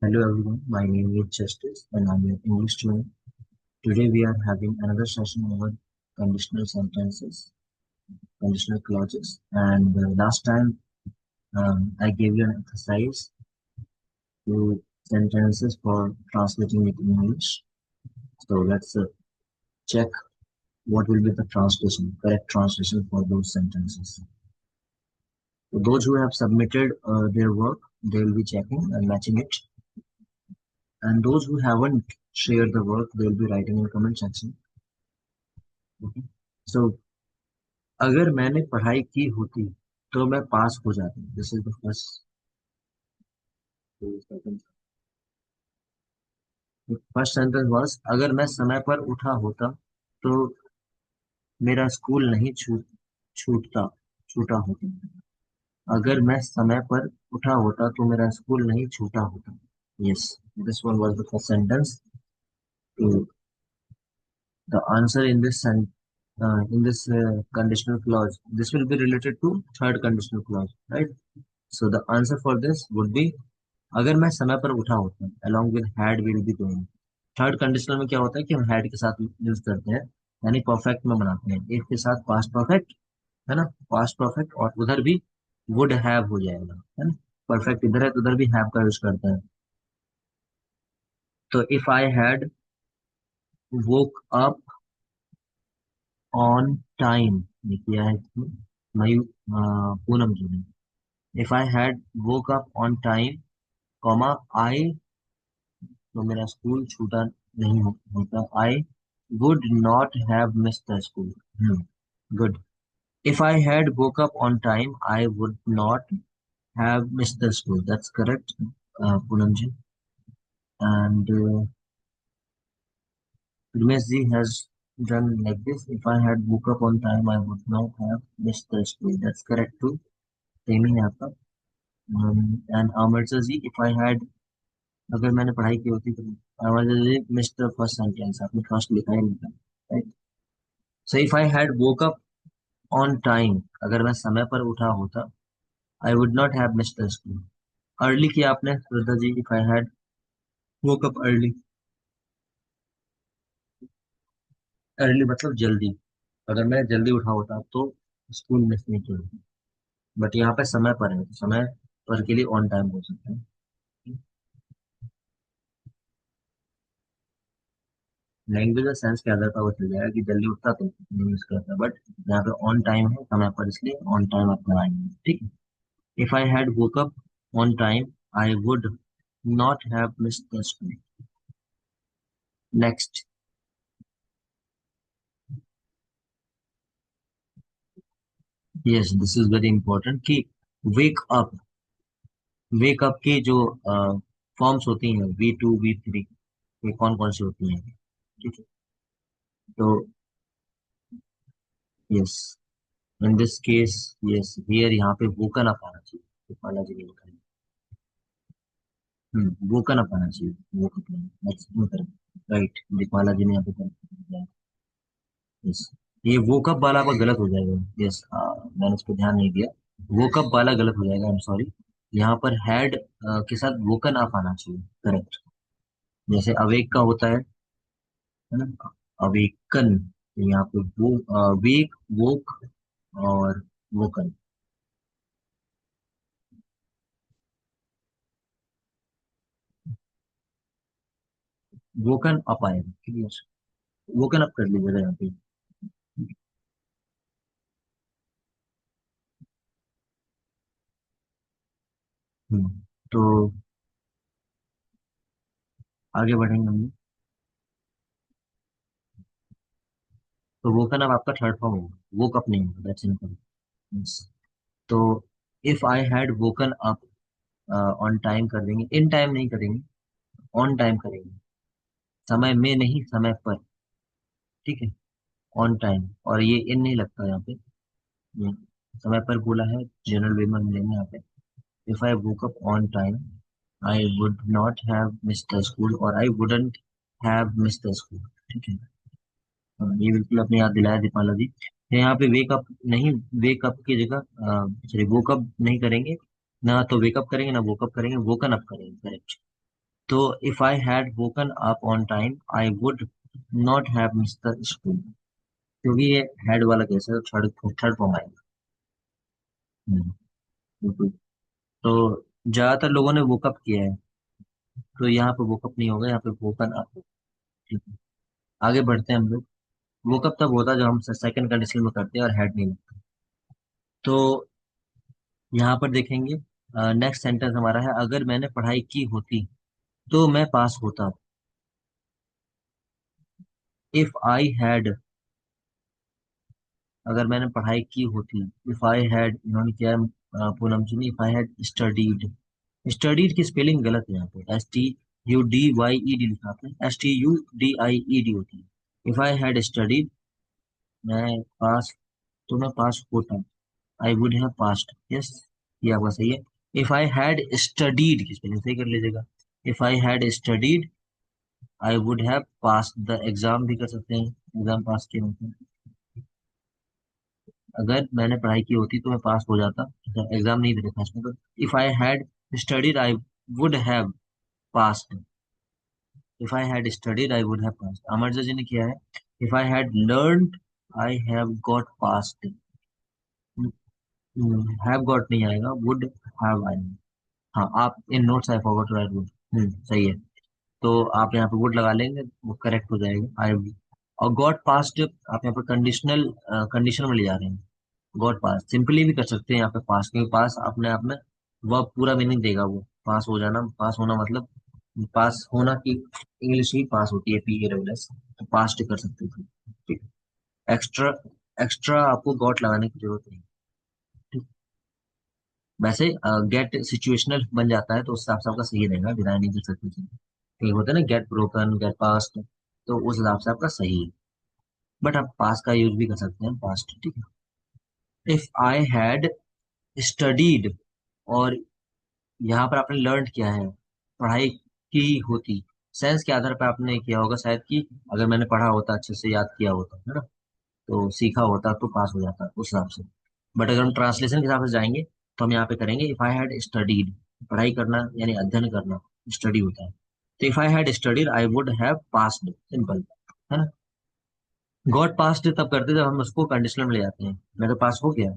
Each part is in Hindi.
Hello everyone, my name is Justice and I'm an English student. Today we are having another session over conditional sentences, conditional clauses. And last time I gave you an exercise to sentences for translating it in English. So let's check what will be the translation, correct translation for those sentences. So those who have submitted their work, they will be checking and matching it. And those who haven't shared the work, they will be writing in comment section. Okay. So अगर मैंने पढ़ाई की होती तो मैं पास हो जाती. This is the first sentence was अगर मैं समय पर उठा होता तो मेरा स्कूल नहीं छूटता छूटा होता. अगर मैं समय पर उठा होता तो मेरा स्कूल नहीं छूटा होता. Yes, this one was the first sentence. The answer in this conditional clause, this will be related to third conditional clause, right? So the answer for this would be अगर मैं समय पर उठा होता हूँ along with had will be going. Third conditional में क्या होता है कि हम had के साथ यूज करते हैं, यानी परफेक्ट में बनाते हैं. एक के साथ पास्ट परफेक्ट है ना, पास्ट परफेक्ट, और उधर भी वुड हैव हो जाएगा, है ना. परफेक्ट इधर है तो उधर भी हैव का यूज करते हैं. तो if I had woke up on time, ये किया है इसमें मयू पूनम जी ने. If I had woke up on time comma I, तो मेरा स्कूल छूटा नहीं होता. I would not have missed the school. Good. If I had woke up on time I would not have missed the school. That's correct, Poonam ji. And Ramesh ji has done like this. If I had woke up on time, I would not have missed the school. That's correct too. Same ही है आपका. And Amritsar ji, if I had, अगर मैंने पढ़ाई की होती तो I was missed the first sentence. आपने फर्स्ट लिखा ही नहीं था, right. So if I had woke up on time, अगर मैं समय पर उठा होता, I would not have missed the school. Early किया आपने Shraddha ji. If I had woke up early, early मतलब जल्दी. अगर मैं जल्दी उठा होता तो स्कूल मिस नहीं किया. बट यहाँ पे समय पर है, तो समय पर के लिए ऑन टाइम हो सकता है. लैंग्वेज और सेंस के आधार पर वो चल जाएगा कि जल्दी उठता तो नहीं यूज करता, बट यहाँ पे ऑन टाइम है समय पर, इसलिए ऑन टाइम आप लगाएंगे. ठीक है. If I had woke up on time I would not have missed the school. Next. Yes, this is very important कि वेक अप, वेक अप की जो फॉर्म्स होती हैं V2 V3, ये कौन कौन सी होती हैं. ठीक है. तो yes, in this case, yes here, यहाँ पे वोकन अप आना चाहिए. गोपाला जी ने लिखा है. वोकन अप आना चाहिए. वोकअप नहीं, मैक्सिमम करेक्ट, राइट. दीपाला जी ने यहाँ पे correct किया है. यस, ये वोकअप वाला आपका गलत हो जाएगा. यस, मैंने इस पर ध्यान नहीं दिया. वोकअप वाला गलत हो जाएगा, आई एम सॉरी. यहाँ पर हैड के साथ वोकन अप आना चाहिए, करेक्ट. जैसे अवेक का होता है ना, अवेकन. यहाँ पे वो वेक, वोक और वोकन. वोकन अप आएगा, क्लियर. वोकन अप कर लीजिएगा यहाँ पे. तो आगे बढ़ेंगे हम लोग. तो वोकन अप आपका थर्ड फॉर्म होगा, वोक अप नहीं होगा. That's simple. Yes. तो if I had woken up, on time कर देंगे, इन टाइम नहीं करेंगे, ऑन टाइम करेंगे. समय में नहीं, समय पर. ठीक है. ऑन टाइम, और ये इन नहीं लगता यहाँ पे. ये समय पर बोला है, जनरल वे में हम लेंगे यहाँ पे. If I woke up on time I would not have missed the school, और I wouldn't have missed the school. ठीक है. ये बिल्कुल अपने याद दिलाया दीपाला जी. तो यहाँ पे वेकअप नहीं, वेकअप की जगह सॉरी, वोकअप नहीं करेंगे ना, तो वेकअप करेंगे ना वोकअप करेंगे, वोकन अप करेंगे, करेक्ट. तो if I had woken up on time I would not have miss the school, क्योंकि ये हेड वाला केस है, थर्ड थर्ड फॉर्म आएगा। हम्म, बिल्कुल। तो ज्यादातर लोगों ने वोकअप किया है, तो यहाँ पे वोकअप नहीं होगा, यहाँ पे वोकन अप। ठीक है, आगे बढ़ते हैं हम लोग। वोकअप तब होता है जब हम सेकंड कंडीशन में करते हैं और हेड नहीं लगता। तो यहाँ पर देखेंगे, नेक्स्ट सेंटेंस हमारा है, अगर मैंने पढ़ाई की होती तो मैं पास होता। इफ आई हैड, अगर मैंने पढ़ाई की होती। इफ आई हैड, इन्होंने किया है पूनम जी ने, if I had studied. Studied की स्पेलिंग गलत है, यहाँ पे STUDYED लिखा आपने, STUDIED होती है। इफ आई हैड स्टडीड, मैं पास, तो मैं पास होता। I would have passed, yes, ये आपका सही है। इफ आई हैड स्टडीड की स्पेलिंग सही कर लीजिएगा। If I had studied I would have pass the exam, भी कर सकते हैं, एग्जाम पास किया होता। अगर मैंने पढ़ाई की होती तो मैं पास हो जाता, एग्जाम नहीं दे रखा इसमें तो। If I had studied I would have passed. If I had studied I would have passed, Amarja ji ने किया है, if I had learned I have got passed. Have got नहीं आएगा, वुड हैव आएगा। हाँ, आप इन notes I forgot to write would, सही है। तो आप यहाँ पे वुड लगा लेंगे, वो करेक्ट हो जाएगा, आई। और गॉट पास्ट आप यहाँ पे कंडीशनल कंडीशन में ले जा रहे हैं। गॉट पास सिंपली भी कर सकते हैं यहाँ पे, पास, क्योंकि पास अपने आप में वह पूरा मीनिंग देगा, वो पास हो जाना, पास होना मतलब, पास होना की इंग्लिश ही पास होती है, PASS, तो पास्ट कर सकते थे। ठीक, एक्स्ट्रा एक्स्ट्रा आपको गॉट लगाने की जरूरत नहीं। ठीक, वैसे गेट सिचुएशनल बन जाता है, तो उस हिसाब से आपका सही रहेगा, डिनाई नहीं कर सकते थे। कहीं होता है ना, गेट ब्रोकन, गेट पास्ट, तो उस हिसाब से आपका सही है। बट आप पास का यूज भी कर सकते हैं, पास्ट, ठीक है। इफ आई हैड स्टडीड, और यहाँ पर आपने लर्न किया है, पढ़ाई की होती, सेंस के आधार पर आपने किया होगा शायद कि अगर मैंने पढ़ा होता, अच्छे से याद किया होता, है ना, तो सीखा होता तो पास हो जाता उस हिसाब से। बट अगर हम ट्रांसलेशन के हिसाब से जाएंगे, तो हम यहाँ पे करेंगे इफ आई हैड स्टडीड, पढ़ाई करना यानी अध्ययन करना, स्टडी होता है। तो if I had studied I would have passed, simple, है ना। गॉट पास्ड तब करते जब हम उसको कंडीशनल में ले जाते हैं, मैं तो पास हो गया,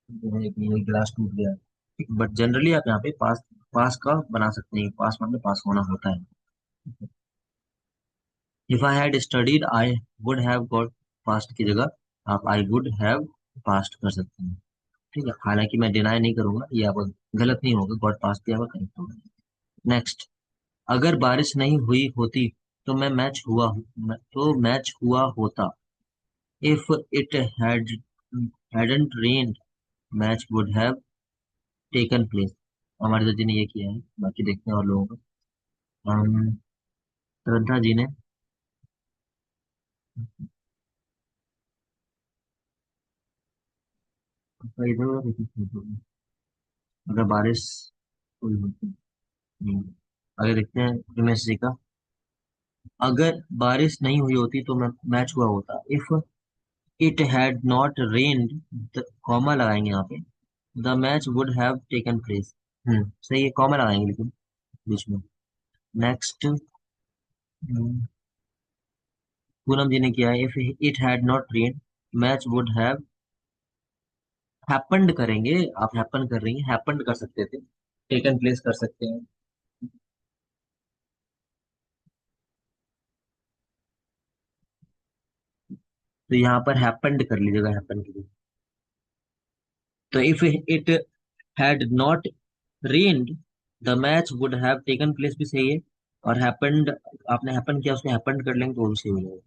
ये गिलास टूट गया। बट जनरली आप यहाँ पे पास, पास का बना सकते हैं, पास मतलब पास होना होता है। If I had studied I would have got past की जगह आप आई वुड हैव पास्ट कर सकते हैं। ठीक है, हालांकि मैं डिनाई नहीं करूंगा, ये आप गलत नहीं होगा, गॉट पास्ट भी आपका करेक्ट होगा। नेक्स्ट, अगर बारिश नहीं हुई होती तो मैं मैच हुआ, तो मैच हुआ होता। If it had hadn't rained match would have taken place. हमारे दादी ने ये किया है, बाकी देखते हैं और लोगों का। श्रद्धा जी ने, तो इधर उधर अगर बारिश हुई होती। हम्म, आगे देखते हैं रमेश जी का, अगर बारिश नहीं हुई होती तो मैच हुआ होता। If it had not rained, comma लगाएंगे यहाँ पे, the match would have taken place. सही है, कॉमा लगाएंगे लेकिन बीच में। नेक्स्ट, पूनम जी ने किया है, if it had not rain match would have happened, करेंगे, आप हैपन कर रही हैं, हैपेंड कर सकते थे, टेकन प्लेस कर सकते हैं। तो यहाँ पर हैपेंड कर लीजिएगा, हैपन के लिए। तो if it had not rained the match would have taken place भी सही है, और हैपेंड, आपने हैपन किया उसको हैपेंड कर लेंगे तो वो भी सही हो जाएगा।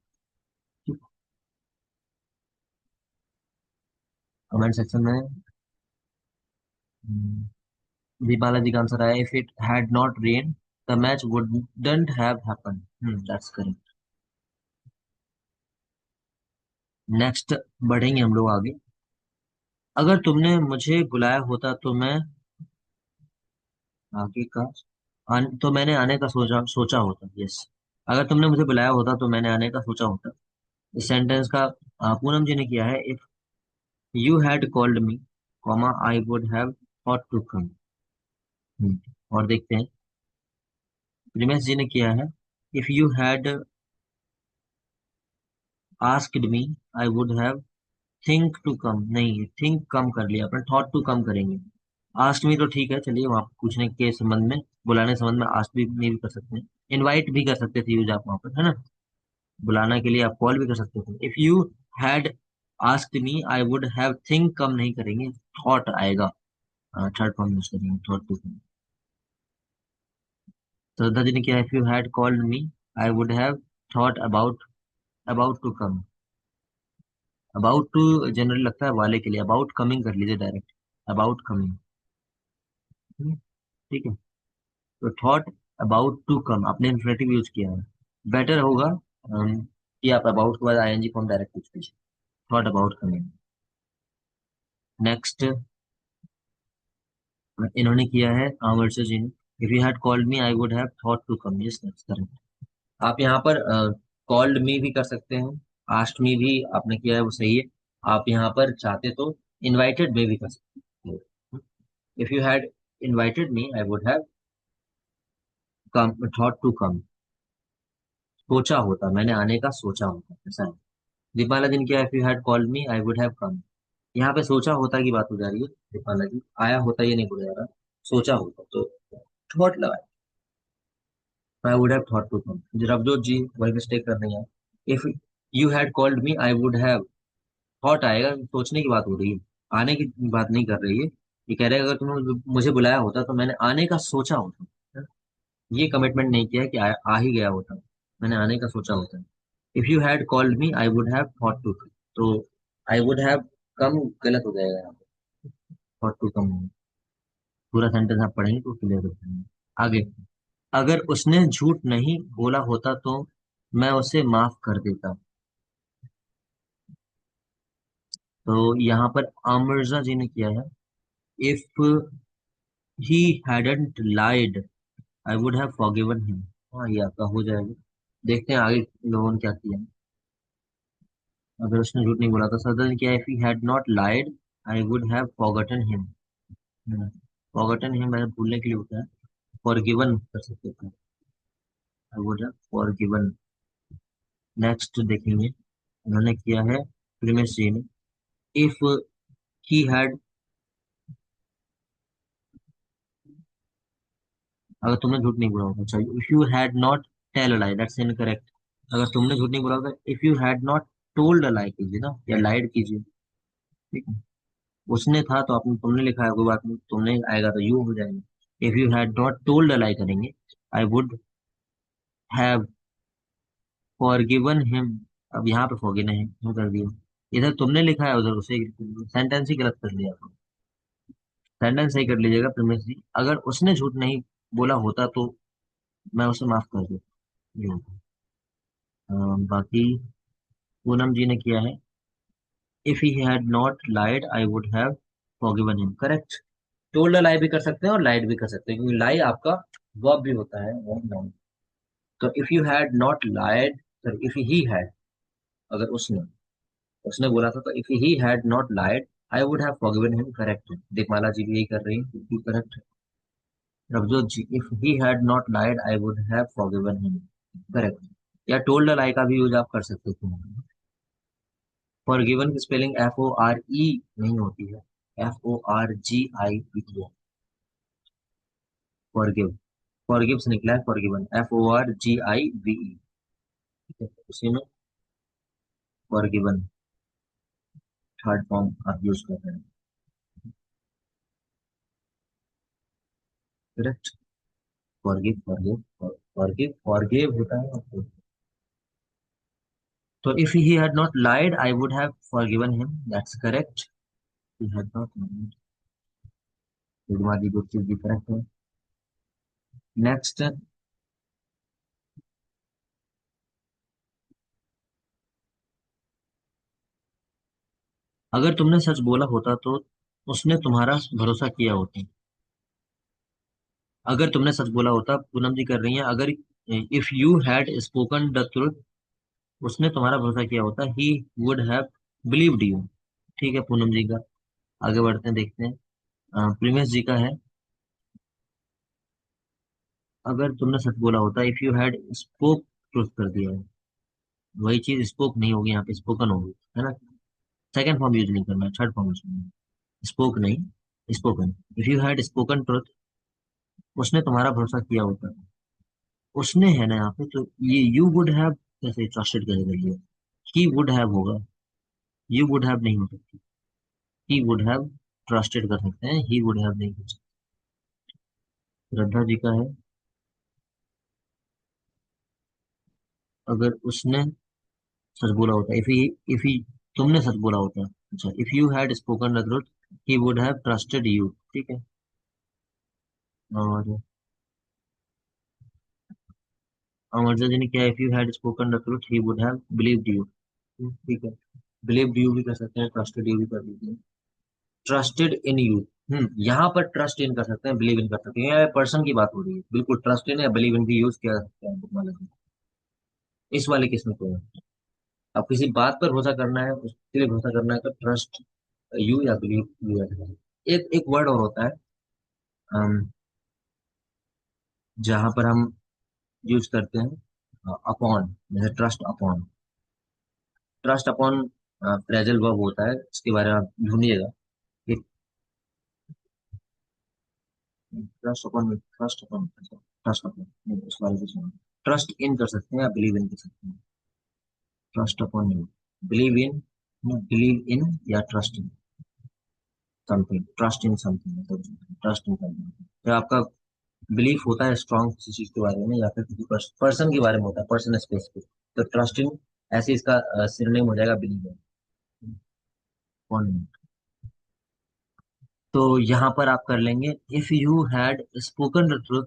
कमेंट सेक्शन में दीपाला जी का आंसर आया, if it had not rain the match wouldn't have happen. That's correct. Next बढ़ेंगे हम लोग आगे, अगर तुमने मुझे बुलाया होता तो मैं, आगे का, तो मैंने आने का सोचा सोचा होता, यस। अगर तुमने मुझे बुलाया होता तो मैंने आने का सोचा होता। इस सेंटेंस का पूनम जी ने किया है, if you had called me, comma I would have thought to come. और देखते हैं, रिमेश जी ने किया है, if you had asked me I would have think to come, नहीं थिंक कम कर लिया अपने, थॉट टू कम करेंगे। आस्क मी तो ठीक है, चलिए वहाँ पूछने के संबंध में, बुलाने के संबंध में आस्क भी कर सकते हैं, इनवाइट भी कर सकते थे यूज आप वहाँ पर, है ना। बुलाना के लिए आप कॉल भी कर सकते थे। If you had asked me I would have think come नहीं करेंगे, थॉट आएगा, थर्ड फॉर्म यूज करेंगे, thought to come. Shraddha ji ने किया, if you had called me I would have thought about to come. About to generally लगता है वाले के लिए, अबाउट कमिंग कर लीजिए डायरेक्ट, अबाउट कमिंग। ठीक है, तो थॉट अबाउट टू कम आपने इन्फिनेटिव यूज किया है, बेटर होगा कि आप अबाउट के बाद आईएनजी फॉर्म डायरेक्ट यूज कीजिए, थॉट अबाउट कमिंग। नेक्स्ट इन्होंने किया है वर्षा जी ने, if you had called me I would have thought to come, yes that's correct. आप यहाँ पर कॉल्ड मी भी कर सकते हैं, आस्क्ड मी भी आपने किया है वो सही है। आप यहाँ पर चाहते तो इनवाइटेड में भी कर सकते हैं। If you had invited me I would have come, thought to come, सोचा होता, मैंने आने का सोचा होता, ऐसा है। दीपाला दिन क्या, if you had called me I would have कम। यहाँ पे सोचा होता की बात हो जा रही है दीपाला जी, आया होता ये नहीं बोला जा रहा, सोचा होता तो थॉट लगा, I would have thought to come. Ravjot ji वही मिस्टेक कर रही है, if you had called me I would have, thought आएगा, सोचने की बात हो रही है, आने की बात नहीं कर रही है। ये कह रहे हैं अगर तुमने मुझे बुलाया होता तो मैंने आने का सोचा होता, ये कमिटमेंट नहीं किया कि आ ही गया होता, मैंने आने का सोचा होता। If you had called me I would have thought to come, तो आई वुड हैव कम गलत हो जाएगा यहाँ पे, थॉट टू कम। पूरा सेंटेंस आप पढ़ेंगे तो क्लियर हो जाएंगे। आगे, अगर उसने झूठ नहीं बोला होता तो मैं उसे माफ कर देता। तो यहाँ पर अमृजा जी ने किया है, if he hadn't lied I would have forgiven him। हाँ ये आपका हो जाएगा, देखते हैं आगे लोगों ने क्या किया। अगर उसने झूठ नहीं बोला तो सदर ने किया, if he had not lied I would have forgotten him. Forgotten him मैंने भूलने के लिए होता है, फॉरगिवन कर सकते थे, आई वुड हैव फॉरगिवन। नेक्स्ट देखेंगे, उन्होंने किया है प्रीमियस जी ने, इफ ही हैड, अगर तुमने झूठ नहीं बोला होगा, चाहिए if you had not tell a lie, that's incorrect. अगर तुमने झूठ नहीं बोला होगा, if you had not told a lie कीजिए ना, या लाइड कीजिए, ठीक है। उसने था तो आपने तुमने लिखा है, कोई बात नहीं, तुमने आएगा तो यू हो जाएगा। If you had not told a lie करेंगे, I would have forgiven him. अब यहाँ पे फॉरगिवन है क्यों कर दिया, इधर तुमने लिखा है उधर उसे, सेंटेंस ही गलत कर लिया, सेंटेंस सही कर लीजिएगा प्रीमियस जी, अगर उसने झूठ नहीं बोला होता तो मैं उसे माफ कर देता, ये होता। बाकी पूनम जी ने किया है, if he had not lied I would have forgiven him, correct. Told lie भी कर सकते हैं और लाइड भी कर सकते हैं, क्योंकि लाई आपका वर्ब भी होता है, वर्ब नाउन। तो if you had not lied, if he had, अगर उसने उसने बोला था, तो if he had not lied I would have forgiven him, correct है। दीपमाला जी भी यही कर रही है, करेक्ट है। Ravjot ji, if he had not lied I would have forgiven him, correct. या टोल्ड लाई का भी यूज आप कर सकते थे। फॉरगिवन की स्पेलिंग FORE नहीं होती है, FORGIVE, फॉरगिव, फॉरगिव से निकला है फॉरगिवन, FORGIVE, ठीक है, उसी में फॉरगिवन थर्ड फॉर्म आप यूज कर रहे हैं, correct. Forgive forgive forgive forgive होता है। तो if he had not lied I would have forgiven him, that's correct. He had not lied, good चीज भी करेक्ट है। नेक्स्ट, अगर तुमने सच बोला होता तो उसने तुम्हारा भरोसा किया होता। अगर तुमने सच बोला होता, पूनम जी कर रही हैं, अगर if you had spoken the truth, उसने तुम्हारा भरोसा किया होता, he would have believed you. ठीक है पूनम जी का, आगे बढ़ते हैं देखते हैं। प्रीमियस जी का है, अगर तुमने सच बोला होता, if you had spoke truth कर दिया है, वही चीज स्पोक नहीं होगी, यहाँ पे स्पोकन होगी, है ना। सेकंड फॉर्म यूज नहीं करना है, थर्ड फॉर्म यूज करना है, स्पोक नहीं, spoken. If you had spoken truth, उसने तुम्हारा भरोसा किया होता, उसने है ना यहाँ पे, तो ये यू वुड हैव कैसे ट्रस्टेड कैसे कर लिया, ही वुड हैव होगा, यू वुड हैव नहीं हो सकती, ही वुड हैव ट्रस्टेड कर सकते हैं, ही वुड हैव नहीं कर सकते। श्रद्धा जी का है, अगर उसने सच बोला होता, इफ ही तुमने सच बोला होता, अच्छा, if you had spoken the truth he would have trusted you, ठीक है। और अमरजा जी ने क्या, if you had spoken the truth he would have believed you, ठीक है। बिलीव्ड यू भी कर सकते हैं, ट्रस्टेड यू भी कर दीजिए। ट्रस्टेड इन यू, यहाँ पर ट्रस्ट इन कर सकते हैं, बिलीव इन कर सकते हैं, पर्सन की बात हो रही है, बिल्कुल ट्रस्ट इन या बिलीव इन भी यूज किया जा सकता है बुक वाले में। इस वाले केस में तो है, अब किसी बात पर भरोसा करना है, उसके लिए भरोसा करना है, तो ट्रस्ट यू या बिलीव यू ऐसे करें। एक एक वर्ड और होता है, जहां पर हम यूज करते हैं अपॉन, जैसे trust upon. Trust upon phrasal verb होता है, इसके बारे में आप ढूंढिएगा कि ट्रस्ट अपॉन उस वाले के, ट्रस्ट इन कर सकते हैं या बिलीव इन कर सकते हैं। Trust upon you, believe in, believe in या trust in something, trust in something, trust in something. तो आपका बिलीफ होता है स्ट्रांग किसी चीज के बारे में, या फिर किसी पर्सन के बारे में होता है, पर्सन स्पेसिफिक, तो ट्रस्ट इन ऐसे इसका सिनोनिम हो जाएगा बिलीव इन। तो यहाँ पर आप कर लेंगे, if you had spoken the truth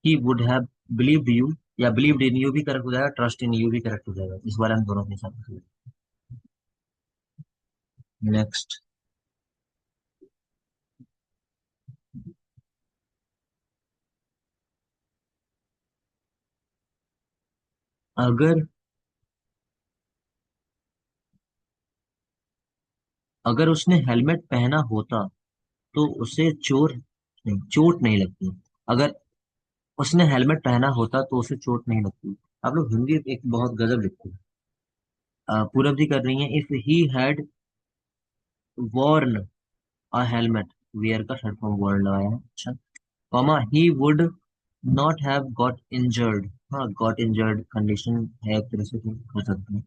he would have believed you, या बिलीव्ड इन यू भी करेक्ट हो जाएगा, ट्रस्ट इन यू भी करेक्ट हो जाएगा, इस बारे में दोनों के साथ। नेक्स्ट, अगर अगर उसने हेलमेट पहना होता तो उसे चोट नहीं लगती। अगर उसने हेलमेट पहना होता तो उसे चोट नहीं लगती। आप लोग हिंदी एक बहुत गजब लिखते हैं। पूरब जी कर रही हैं, if he had worn a helmet, wear का थर्ड फॉर्म वर्ड लगाया है, अच्छा, comma he would not have got injured. हाँ, गॉट इंजर्ड कंडीशन है एक तरह से, तो हो सकती है।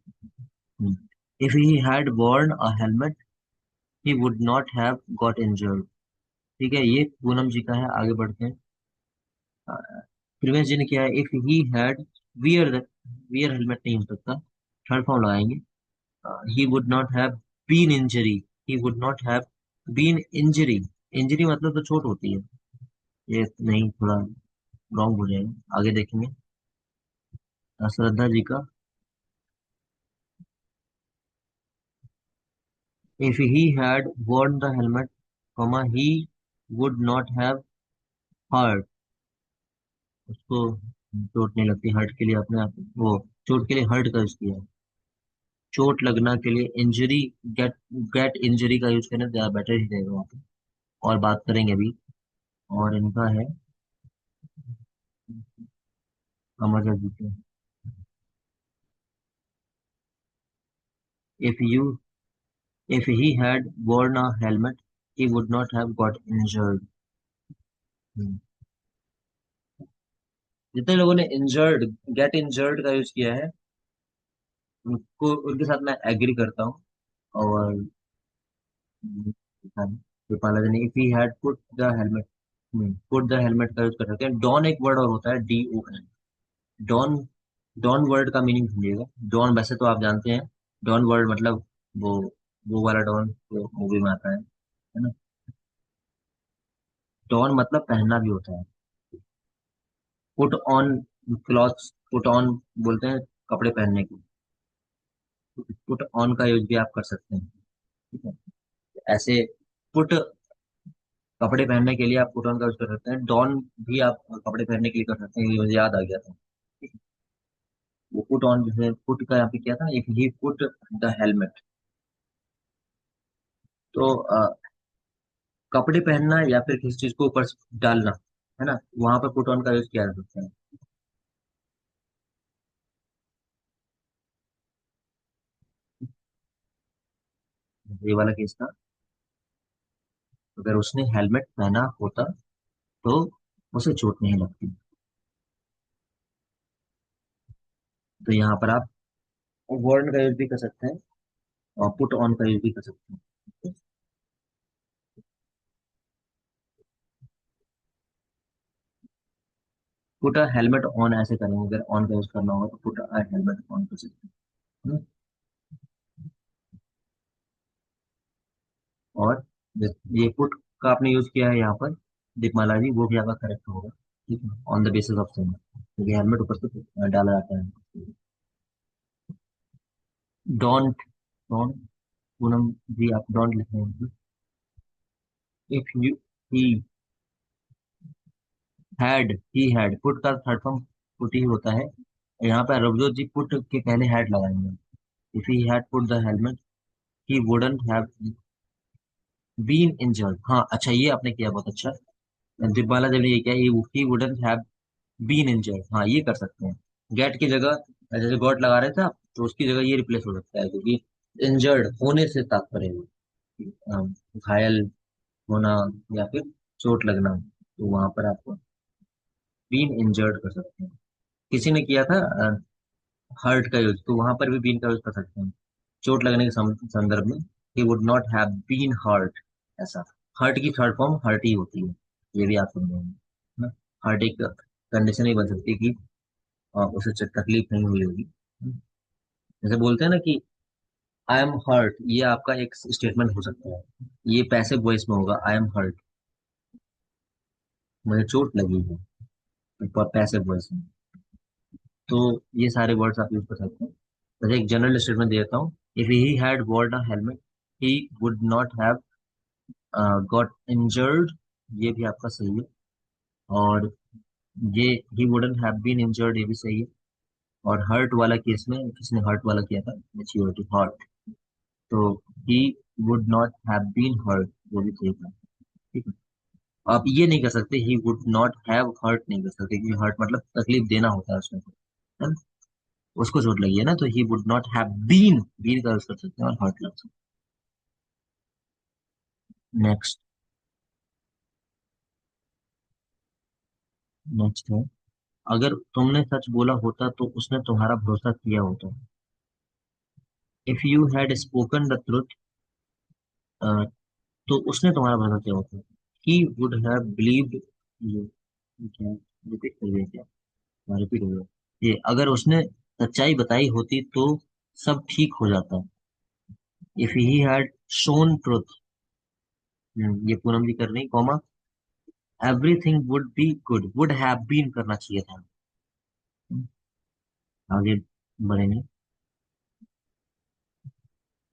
If he had worn a helmet he would not have got injured, ठीक है। ये पूनम जी का है, आगे बढ़ते हैं। प्रिवेश जी ने किया है, if he had wear, wear helmet नहीं हो सकता, थर्ड फॉर्म लगाएंगे, he would not have been injury, he would not have been injury. Injury मतलब तो चोट होती है, ये नहीं, थोड़ा रॉन्ग हो जाएगा, आगे देखेंगे। श्रद्धा जी का, if he had worn the helmet, comma he would not have hurt, उसको चोट नहीं लगती, हर्ट के लिए अपने आप वो, चोट के लिए हर्ट का यूज किया है, चोट लगना के लिए इंजरी, गेट गेट इंजरी का यूज करें तो ज्यादा बेटर ही रहेगा वहाँ पे। और बात करेंगे अभी, और इनका है अमर जी के, if you if he had worn a helmet he would not have got injured। जितने लोगों ने इंजर्ड, गेट इंजर्ड का यूज किया है, उनको उनके साथ मैं एग्री करता हूँ। और कृपाला जी ने, if he had put the helmet, put the helmet का यूज कर सकते हैं। डॉन एक वर्ड और होता है, DON, डॉन। डॉन वर्ड का मीनिंग समझिएगा। डॉन वैसे तो आप जानते हैं, डॉन वर्ड मतलब वो वो वाला डॉन जो मूवी में आता है ना। डॉन मतलब पहनना भी होता है, put on clothes, put on बोलते हैं कपड़े पहनने की, पुट ऑन का यूज भी आप कर सकते हैं, ठीक है। ऐसे पुट कपड़े पहनने के लिए आप पुट ऑन का यूज कर सकते हैं, डॉन भी आप कपड़े पहनने के लिए कर सकते हैं, ये मुझे याद आ गया था। वो पुट ऑन, जैसे पुट का यहाँ पे किया था, if he put the helmet, तो कपड़े पहनना या फिर किसी चीज को ऊपर डालना, है ना, वहां पर पुट ऑन का यूज किया जा सकता है। ये वाला केस था, अगर उसने हेलमेट पहना होता तो उसे चोट नहीं लगती। तो यहाँ पर आप वर्न का यूज भी कर सकते हैं और पुट ऑन का यूज भी कर सकते हैं। पुट अ हेलमेट ऑन ऐसे करेंगे, अगर ऑन का यूज करना होगा तो पुट अ हेलमेट ऑन कर सकते हैं। और ये पुट का आपने यूज किया है यहाँ पर दीपमाला जी, वो भी आपका करेक्ट होगा। ठीक है, on the basis of same, क्योंकि हेलमेट ऊपर से डाला जाता है। डोंट, डोंट, पूनम जी आप डोंट लिख रहे हैं। If you, he had put का थर्ड फॉर्म पुट ही होता है। यहाँ पे रवजोत जी पुट के पहले हैड लगाएंगे। If he had put the helmet he wouldn't have been injured. हाँ अच्छा, ये आपने किया बहुत अच्छा। दिब्बाला जब ने ये किया, he wouldn't have been injured, हाँ ये कर सकते हैं। गेट की जगह जैसे गॉट लगा रहे थे आप, तो उसकी जगह ये रिप्लेस हो सकता है, क्योंकि इंजर्ड होने से तात्पर्य है घायल होना या फिर चोट लगना, तो वहां पर आप बीन इंजर्ड कर सकते हैं। किसी ने किया था हर्ट का यूज, तो वहां पर भी बीन का यूज कर सकते हैं चोट लगने के संदर्भ में। He would not have been hurt, ऐसा। हर्ट की थर्ड फॉर्म हर्ट ही होती है, ये भी आप समझेंगे। हर्ट एक कंडीशन ही बन सकती है कि उसे तकलीफ नहीं हुई होगी। जैसे बोलते हैं ना कि आई एम हर्ट, ये आपका एक स्टेटमेंट हो सकता है। ये पैसिव वॉइस में होगा, आई एम हर्ट, मुझे चोट लगी है, पर पैसिव वॉइस में। तो ये सारे वर्ड्स आप यूज कर सकते हैं। जैसे एक जनरल स्टेटमेंट देता हूँ, if he had worn a helmet he would not have got injured, ये भी आपका सही है। और ये he wouldn't have been injured, ये भी सही है। और हर्ट वाला केस में किसने हर्ट वाला किया था, मेच्योरिटी हर्ट, तो he would not have been hurt, वो भी सही था। ठीक है, आप ये नहीं कर सकते he would not have hurt, नहीं कर सकते, क्योंकि हर्ट मतलब तकलीफ देना होता है उसमें, है ना? उसको चोट लगी है ना, तो he would not have been का यूज कर सकते हैं और हर्ट लग सकते हैं। नेक्स्ट, नेक्स्ट है, अगर तुमने सच बोला होता तो उसने तुम्हारा भरोसा किया होता। If you had spoken the truth, तो उसने तुम्हारा भरोसा किया होता। He would have believed you. क्या रिपीट करिए, क्या रिपीट हो गया ये, अगर उसने सच्चाई बताई होती तो सब ठीक हो जाता। If he had shown truth, ये पूनम जी कर रही comma, everything would be good, would have been करना चाहिए था। हम्म, आगे बढ़ेंगे।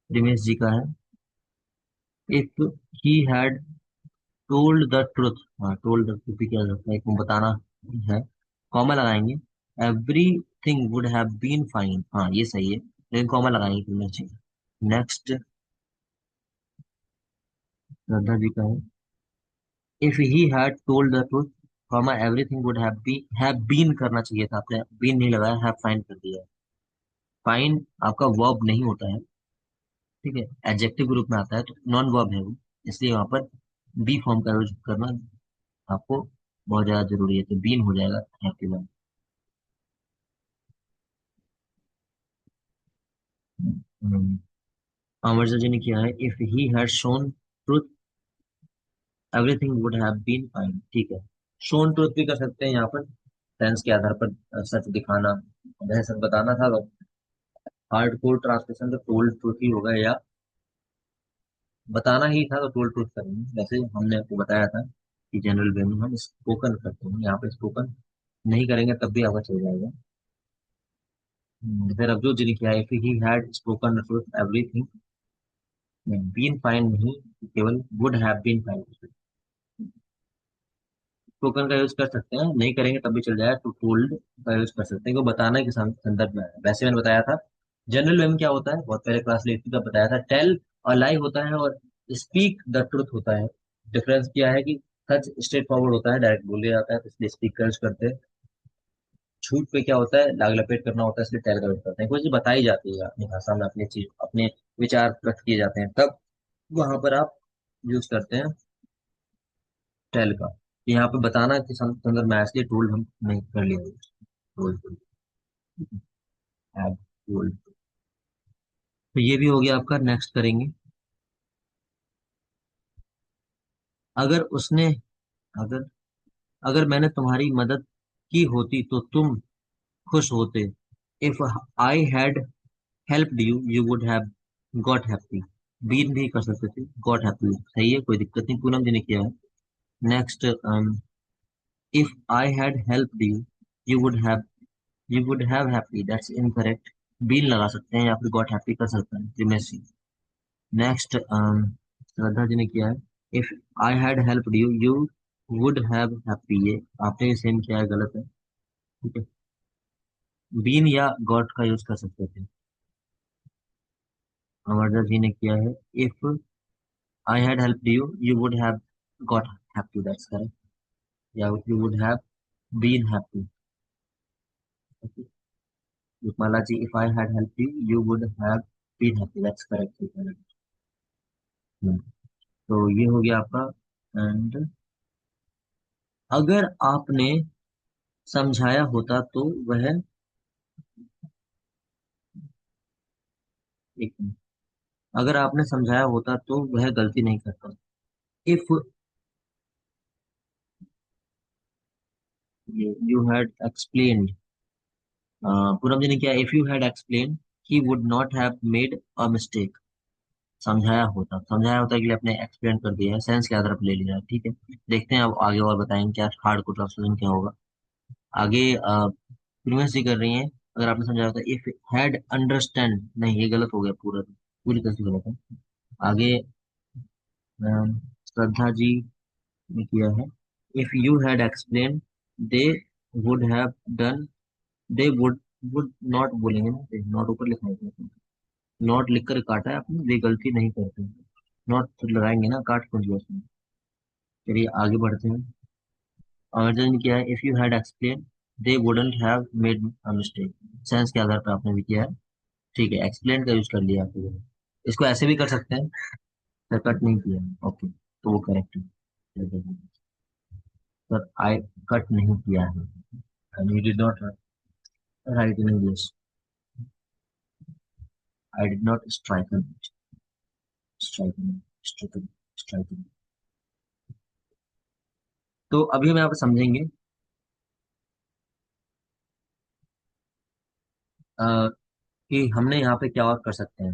दिनेश जी का है, if he had told the truth, हाँ टोल्ड द ट्रुथ भी क्या जाता है, एक को बताना है, कॉमा लगाएंगे। Every thing would have been fine, हाँ ये सही है, लेकिन कॉमा लगाएंगे दिनेश जी। नेक्स्ट, श्रद्धा जी का है, if he had told the truth, comma everything would have been करना चाहिए था, आपने बीन नहीं लगाया, हैव फाइन कर दिया। फाइन आपका वर्ब नहीं होता है, ठीक है, एडजेक्टिव के रूप में आता है, तो नॉन वर्ब है वो, इसलिए वहां पर बी फॉर्म का यूज करना आपको बहुत ज्यादा जरूरी है, तो बीन हो जाएगा आपके बाद। हम्म, अमरजा जी ने किया है, if he had shown truth everything would have been fine, ठीक है। शोन ट्रुथ भी कर सकते हैं यहाँ पर, टेंस के आधार पर सच दिखाना, वह सच बताना था, तो हार्ड कोर ट्रांसलेशन तो टोल्ड ट्रुथ ही होगा, या बताना ही था तो टोल्ड ट्रुथ करेंगे। वैसे हमने आपको बताया था कि जनरल वे में हम स्पोकन करते हैं, यहाँ पे स्पोकन नहीं करेंगे तब भी आपका चल जाएगा। फिर अब जो जिन किया, if he had spoken truth everything been fine नहीं, केवल would have been fine. Token का यूज कर सकते हैं, नहीं करेंगे तब भी चल जाएगा, तो टोल्ड का यूज कर सकते हैं, को बताने के संदर्भ में है। वैसे मैंने बताया था जनरल वे में क्या होता है, बहुत पहले क्लास लेती का बताया था, टेल और लाई होता है और स्पीक द ट्रुथ होता है। डिफरेंस क्या है कि सच स्ट्रेट फॉरवर्ड होता है, डायरेक्ट बोल दिया जाता है, तो इसलिए स्पीक कर्ज करते हैं। छूट पे क्या होता है, लाग लपेट करना होता है, इसलिए टेल का यूज करते हैं। कोई चीज बताई जाती है अपनी भाषा में, अपनी चीज, अपने विचार व्यक्त किए जाते हैं, तब वहां पर आप यूज करते हैं टेल का। यहाँ पे बताना कि संदर्भ में इसलिए टोल्ड हम नहीं कर लिए, टोल्ड, हैव टोल्ड। तो ये भी हो गया आपका। नेक्स्ट करेंगे, अगर उसने, अगर अगर मैंने तुम्हारी मदद की होती तो तुम खुश होते। If I had helped you you would have got happy. Been भी कर सकते थे, गॉट हैप्पी सही है, कोई दिक्कत नहीं, पूनम जी ने किया है। Next, if I had helped you you would have, you would have happy, that's incorrect. Been लगा सकते हैं या फिर गॉट हैप्पी कर सकते हैं, प्रीमेसी। नेक्स्ट, श्रद्धा जी ने किया है, if I had helped you you would have happy, ये आपने सेम किया है, गलत है। ठीक है, बीन या गॉट का यूज कर सकते थे। अमरजा जी ने किया है, if I had helped you you would have got happy, that's correct, या you would have been happy. Rukmala ji, if I had helped you you would have been happy, that's correct. तो ये हो गया आपका। एंड अगर आपने समझाया होता तो वह, एक मिनट, अगर आपने समझाया होता तो वह गलती नहीं करता। If you had explained, Poonam ji ने किया, if you had explain he would not have made a mistake. समझाया होता के लिए अपने एक्सप्लेन कर दिया है, सेंस के आधार पर ले लिया है। ठीक है, देखते हैं अब आगे और बताएंगे क्या हार्ड कोड ट्रांसलेशन क्या होगा आगे। प्रीवियस जी कर रही हैं, अगर आपने समझाया होता, इफ हैड अंडरस्टैंड, नहीं ये गलत हो गया, पूरा पूरी तरह से गलत है। आगे श्रद्धा जी ने किया है, if you had explain they would have done, they would not बोलेंगे ना, नॉट ऊपर लिखा है, नॉट लिखकर काटा है आपने, वे गलती नहीं करते। नॉट तो लगाएंगे ना, काट क्यों दिया उसने। चलिए आगे बढ़ते हैं। अर्जुन ने किया है, if you had explain they wouldn't have made a mistake. Sense के आधार पर आपने भी किया है। ठीक है, एक्सप्लेन का यूज कर लिया आपने। इसको ऐसे भी कर सकते हैं, सर कट नहीं किया, ओके, तो वो करेक्ट है। सर आई कट नहीं किया है, and you did not write in English. I did not strike him, strike him, strike him, strike him. तो अभी हम यहाँ पे समझेंगे अ, कि हमने यहाँ पे क्या और कर सकते हैं।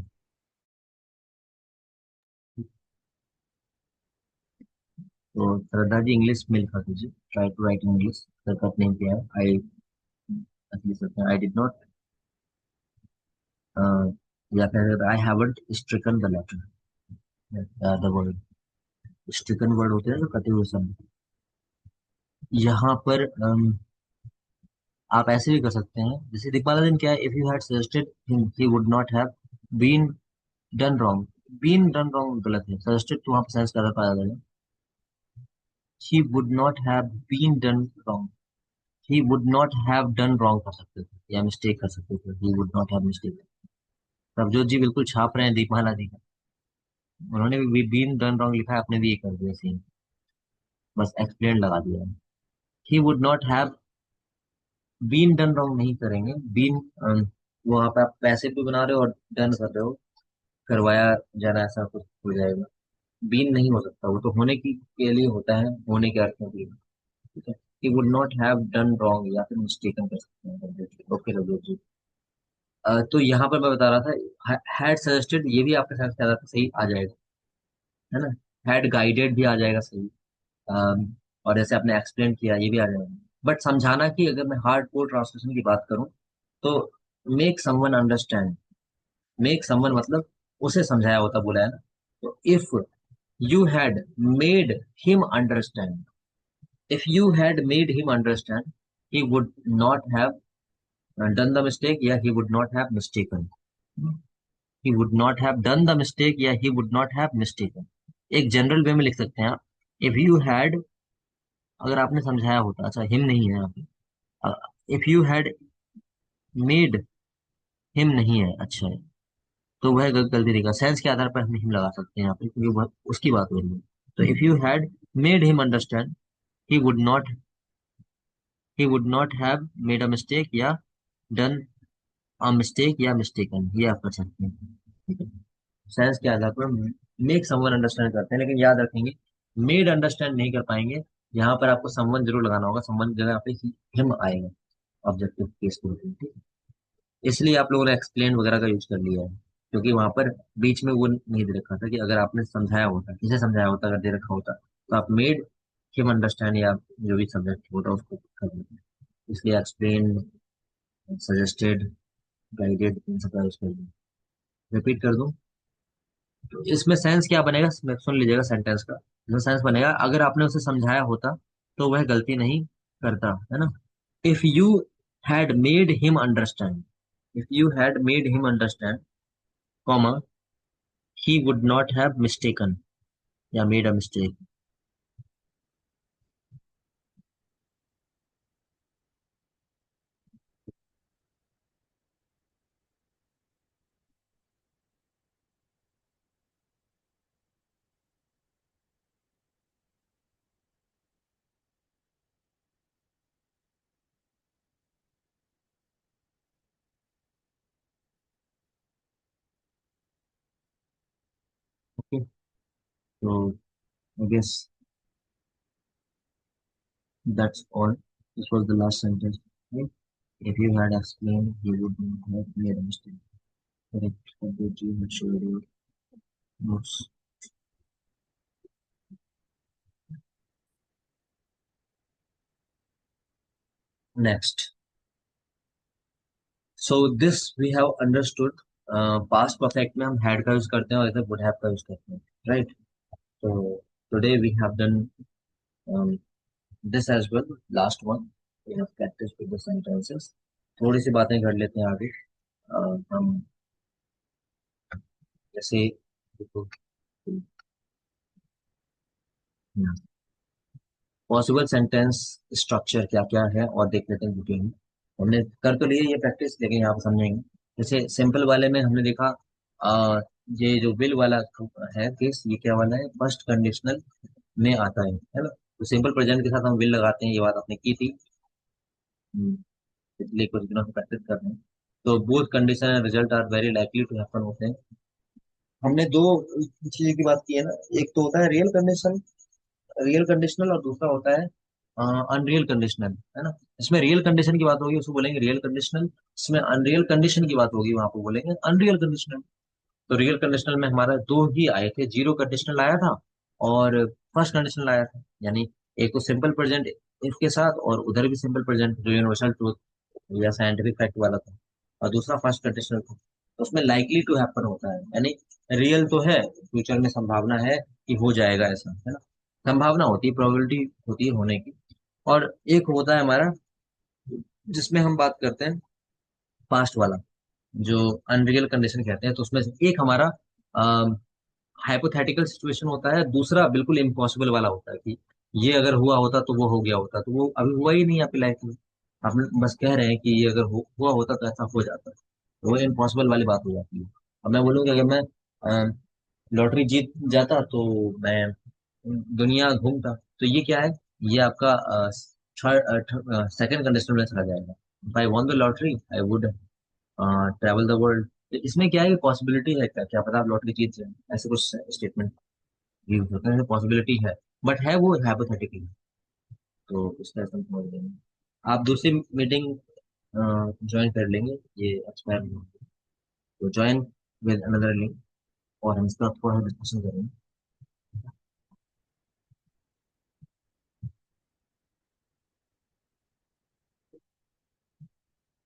तो श्रद्धा जी इंग्लिश में लिखा दीजिए, try to write in English, sir cut नहीं किया है। आई लिख सकते हैं, आई डिड नॉट, या फिर I haven't stricken the letter, the word, stricken word होते हैं जो कटे हुए शब्द। यहाँ पर आप ऐसे भी कर सकते हैं, जैसे दिखपाला दिन क्या है, if you had suggested him he would not have been done wrong. Been done wrong गलत है, सजेस्टेड तो वहां पर सेंस का पाया जाएगा। He would not have been done wrong, he would not have done wrong कर सकते थे या मिस्टेक कर सकते थे, he would not have mistake. Prabhjot ji बिल्कुल छाप रहे हैं दीपमाला जी का, उन्होंने भी बीन डन रॉन्ग लिखा है, आपने भी ये कर दिया सेम, बस एक्सप्लेन लगा दिया। He would not have been done wrong नहीं करेंगे, बीन वहां पे आप पैसे भी बना रहे हो और डन कर रहे हो, करवाया जाना, ऐसा कुछ हो जाएगा। बीन नहीं हो सकता, वो तो होने की के लिए होता है, होने के अर्थ में भी। ठीक है, ही would not have done wrong या फिर मिस्टेकन कर सकते हैं। ओके रघु जी। तो यहाँ पर मैं बता रहा था, हैड सजेस्टेड ये भी आपके साथ ज्यादा सही आ जाएगा, है ना। हैड गाइडेड भी आ जाएगा सही। और जैसे आपने एक्सप्लेन किया ये भी आ जाएगा। बट समझाना की अगर मैं हार्ड कोड ट्रांसलेशन की बात करूं, तो make someone understand, make someone मतलब उसे समझाया होता, बोला है ना। तो if you had made him understand, if you had made him understand he would not have done the mistake, या he would not have mistaken, he would not have done the mistake, या he would not have mistaken। एक जनरल वे में लिख सकते हैं आप, if you had अगर आपने समझाया होता, अच्छा हिम नहीं है यहाँ पे, if you had made him नहीं है, अच्छा है, तो वह गलती देगा। सेंस के आधार पर हम हिम लगा सकते हैं यहाँ पे, क्योंकि वह उसकी बात हो रही है। तो if you had made him understand, he would not he would not have made a mistake, या डन अ मिस्टेक, या मिस्टेकन, ये आप कर सकते हैं। ठीक है, सेंस के आधार पर मेक समवन अंडरस्टैंड करते हैं, लेकिन याद रखेंगे मेड अंडरस्टैंड नहीं कर पाएंगे। यहाँ पर आपको समवन जरूर लगाना होगा, समवन जगह पे हिम आएगा ऑब्जेक्टिव केस के रूप में। ठीक है? इसलिए आप लोगों ने एक्सप्लेन वगैरह का यूज कर लिया है, क्योंकि वहां पर बीच में वो नहीं दे रखा था कि अगर आपने समझाया होता, किसे समझाया होता, अगर दे रखा होता तो आप मेड हिम अंडरस्टैंड या जो भी सब्जेक्ट होता उसको कर देते। इसलिए एक्सप्लेन, सजेस्टेड, गाइडेड, इन सब का यूज कर दिया। रिपीट कर दूं, तो इसमें सेंस क्या बनेगा, सुन लीजिएगा सेंटेंस का। इसमें सेंस बनेगा, अगर आपने उसे समझाया होता तो वह गलती नहीं करता, है ना। If you had made him understand, if you had made him understand, comma, he would not have mistaken या made a mistake. Okay, so I guess that's all. This was the last sentence. Okay? If you had explained, he would not have made a mistake. Correct. Complete you have showed your notes. Next. So this we have understood. Past perfect में हम had का यूज करते हैं और इधर would have का यूज करते हैं, right? So today we have done um, this as well. Last one. We have practiced with the sentences. थोड़ी सी बातें कर लेते हैं आगे। हम जैसे पॉसिबल सेंटेंस स्ट्रक्चर क्या क्या है और देख लेते हैं डिटेल में। हमने कर तो लिए ये प्रैक्टिस, लेकिन यहाँ पर समझेंगे। जैसे सिंपल वाले में हमने देखा, ये जो विल वाला है केस, ये क्या वाला है, फर्स्ट कंडीशनल में आता है ना। तो सिंपल प्रेजेंट के साथ हम विल लगाते हैं, ये बात आपने की थी। हम्म, पिछले कुछ दिनों से प्रैक्टिस कर रहे हैं। तो both condition and result are very likely to happen होते हैं। हमने दो चीज की बात की है ना, एक तो होता है रियल कंडीशनल, और दूसरा होता है अनरियल कंडीशनल, है ना। इसमें रियल कंडीशन की बात होगी उसको बोलेंगे रियल कंडीशनल, इसमें अनरियल कंडीशन की बात होगी वहां को बोलेंगे अनरियल कंडीशनल। तो रियल कंडीशनल में हमारा दो ही आए थे, जीरो कंडीशनल आया था और फर्स्ट कंडीशनल आया था, यानी एक तो सिंपल प्रेजेंट इफ के साथ, और उधर भी सिंपल प्रेजेंट जो यूनिवर्सल ट्रूथ या साइंटिफिक फैक्ट वाला था, और दूसरा फर्स्ट कंडीशनल था। तो उसमें लाइकली टू हैपन होता है, यानी रियल तो है, फ्यूचर में संभावना है कि हो जाएगा ऐसा, है ना। संभावना होती है, प्रोबेबिलिटी होती है होने की। और एक होता है हमारा जिसमें हम बात करते हैं पास्ट वाला, जो अनरियल कंडीशन कहते हैं। तो उसमें से एक हमारा हाइपोथेटिकल सिचुएशन होता है, दूसरा बिल्कुल इम्पॉसिबल वाला होता है कि ये अगर हुआ होता तो वो हो गया होता, तो वो अभी हुआ ही नहीं आपकी लाइफ में। आप बस कह रहे हैं कि ये अगर हुआ होता तो ऐसा हो जाता, तो वो इम्पॉसिबल वाली बात हो जाती है। अब मैं बोलूँगा अगर मैं लॉटरी जीत जाता तो मैं दुनिया घूमता, तो ये क्या है, ये आपका थर्ड सेकंड कंडीशन में चला जाएगा। If I want the lottery I would travel the world. तो इसमें क्या है, पॉसिबिलिटी है, क्या क्या पता आप लॉटरी जीत जाए, ऐसे कुछ स्टेटमेंट यूज होते हैं, पॉसिबिलिटी है, बट है वो हाइपोथेटिकली। तो उसका ऐसा समझ लेंगे। आप दूसरी मीटिंग ज्वाइन कर लेंगे, ये एक्सपायर नहीं होगी। तो ज्वाइन विद अनदर लिंक, और हम इसका थोड़ा डिस्कशन करेंगे।